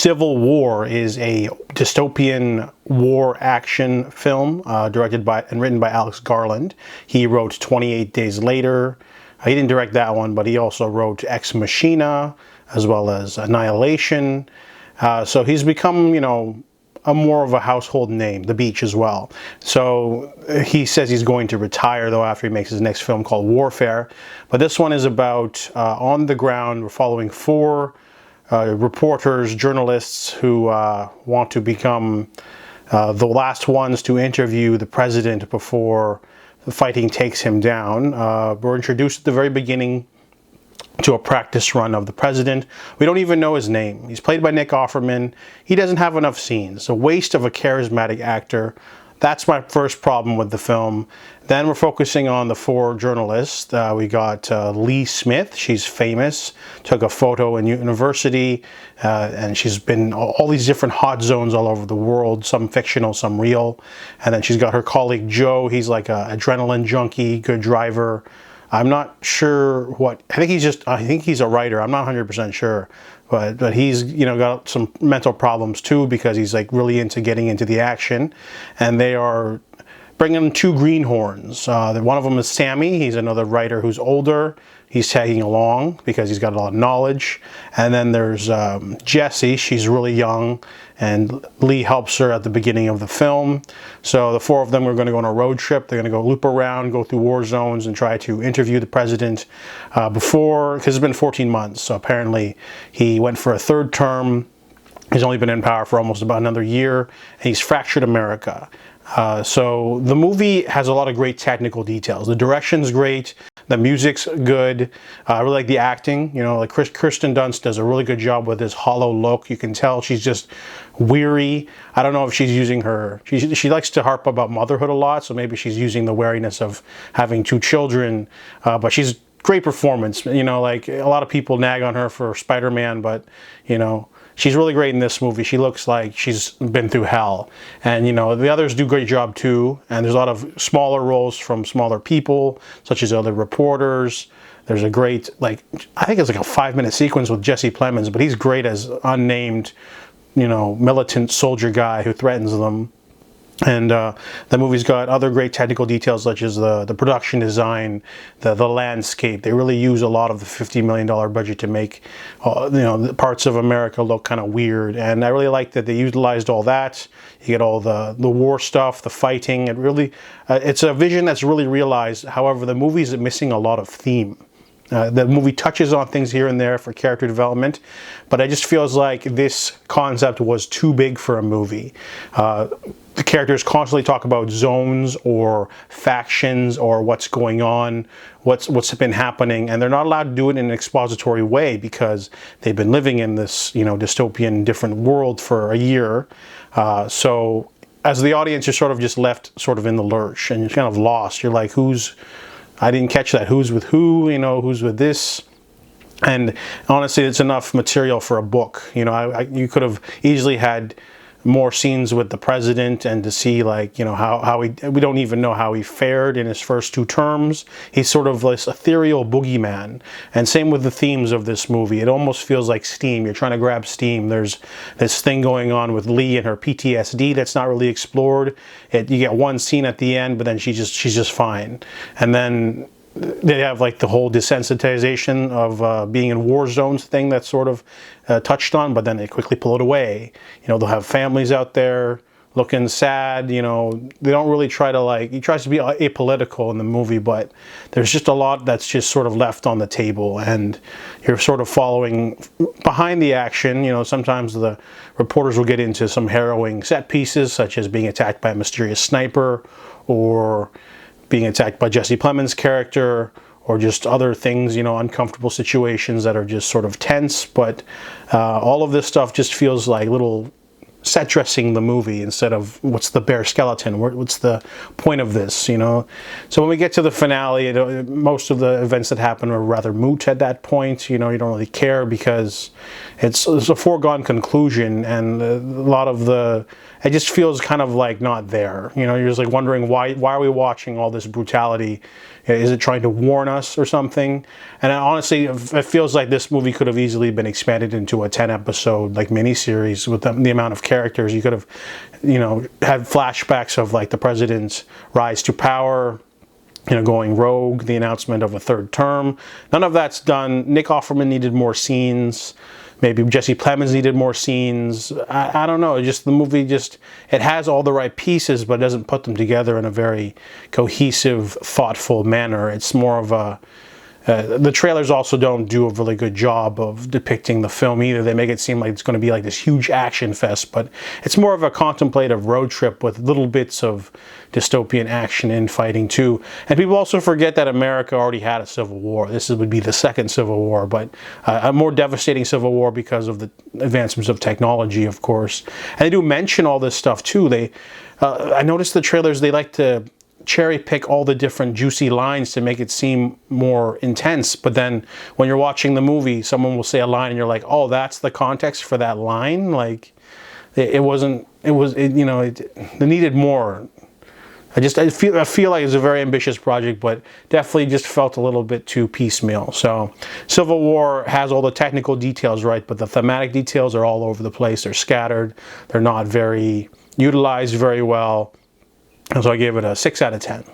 Civil War is a dystopian war action film directed by and written by Alex Garland. He wrote 28 Days Later. He didn't direct that one, but he also wrote Ex Machina as well as Annihilation. So he's become, a more of a household name, The Beach as well. So he says he's going to retire though after he makes his next film called Warfare. But this one is about on the ground. We're following four reporters, journalists who want to become the last ones to interview the president before the fighting takes him down. We're introduced at the very beginning to a practice run of the president. We don't even know his name. He's played by Nick Offerman. He doesn't have enough scenes. A waste of a charismatic actor. That's my first problem with the film. Then we're focusing on the four journalists. We got Lee Smith. She's famous. Took a photo in university, and she's been all these different hot zones all over the world. Some fictional, some real. And then she's got her colleague Joe. He's like an adrenaline junkie, good driver. I'm not sure what. I think he's a writer. I'm not 100% sure, but he's got some mental problems too because he's like really into getting into the action, and they are bringing two greenhorns. One of them is Sammy. He's another writer who's older. He's tagging along because he's got a lot of knowledge. And then there's Jessie. She's really young, and Lee helps her at the beginning of the film. So the four of them are going to go on a road trip. They're going to go loop around, go through war zones, and try to interview the president because it's been 14 months. So apparently he went for a third term. He's only been in power for almost about another year, and he's fractured America. So the movie has a lot of great technical details. The direction's great. The music's good. I really like the acting. Like Kirsten Dunst does a really good job with this hollow look. You can tell she's just weary. I don't know if she's using her. She likes to harp about motherhood a lot, so maybe she's using the weariness of having two children. But she's great performance. Like a lot of people nag on her for Spider-Man, but she's really great in this movie. She looks like she's been through hell. And, the others do a great job too. And there's a lot of smaller roles from smaller people, such as other reporters. There's a great, I think it's like a 5-minute sequence with Jesse Plemons, but he's great as unnamed, militant soldier guy who threatens them. And the movie's got other great technical details such as the production design, the landscape. They really use a lot of the $50 million budget to make the parts of America look kind of weird. And I really like that they utilized all that. You get all the war stuff, the fighting. It's a vision that's really realized. However, the movie's missing a lot of theme. The movie touches on things here and there for character development, but it just feels like this concept was too big for a movie. The characters constantly talk about zones or factions or what's going on, what's been happening, and they're not allowed to do it in an expository way because they've been living in this dystopian different world for a year. So as the audience, you're sort of just left sort of in the lurch and you're kind of lost. You're like, I didn't catch that. Who's with who? Who's with this? And honestly, it's enough material for a book. You could have easily had more scenes with the president and to see how we don't even know how he fared in his first 2 terms. He's sort of this ethereal boogeyman. And same with the themes of this movie. It almost feels like steam. You're trying to grab steam. There's this thing going on with Lee and her PTSD that's not really explored. You get one scene at the end, but then she's just fine. And then they have the whole desensitization of being in war zones thing that's sort of touched on, but then they quickly pull it away. They'll have families out there looking sad. They don't really try to he tries to be apolitical in the movie, but there's just a lot that's just sort of left on the table, and you're sort of following behind the action. Sometimes the reporters will get into some harrowing set pieces, such as being attacked by a mysterious sniper, or being attacked by Jesse Plemons' character, or just other things, uncomfortable situations that are just sort of tense. But all of this stuff just feels like little set dressing the movie instead of what's the bare skeleton, what's the point of this, So when we get to the finale, most of the events that happen are rather moot at that point. You don't really care because it's a foregone conclusion, and a lot of it just feels kind of not there. You're just wondering why are we watching all this brutality Is it trying to warn us or something? And honestly, it feels like this movie could have easily been expanded into a 10-episode like miniseries with the amount of characters. You could have, had flashbacks of like the president's rise to power, going rogue, the announcement of a third term. None of that's done. Nick Offerman needed more scenes. Maybe Jesse Plemons needed more scenes. I don't know. The movie it has all the right pieces, but it doesn't put them together in a very cohesive, thoughtful manner. It's more of a... the trailers also don't do a really good job of depicting the film either. They make it seem like it's going to be like this huge action fest, but it's more of a contemplative road trip with little bits of dystopian action and fighting too. And people also forget that America already had a civil war. This would be the second civil war, but a more devastating civil war because of the advancements of technology, of course. And they do mention all this stuff too. I noticed the trailers, they like to cherry pick all the different juicy lines to make it seem more intense, but then when you're watching the movie, someone will say a line and you're like, oh, that's the context for that line. Like it needed more. I feel like it's a very ambitious project, but definitely just felt a little bit too piecemeal. So Civil War has all the technical details right, but the thematic details are all over the place. They're scattered. They're not very utilized very well. And so I gave it a 6 out of 10.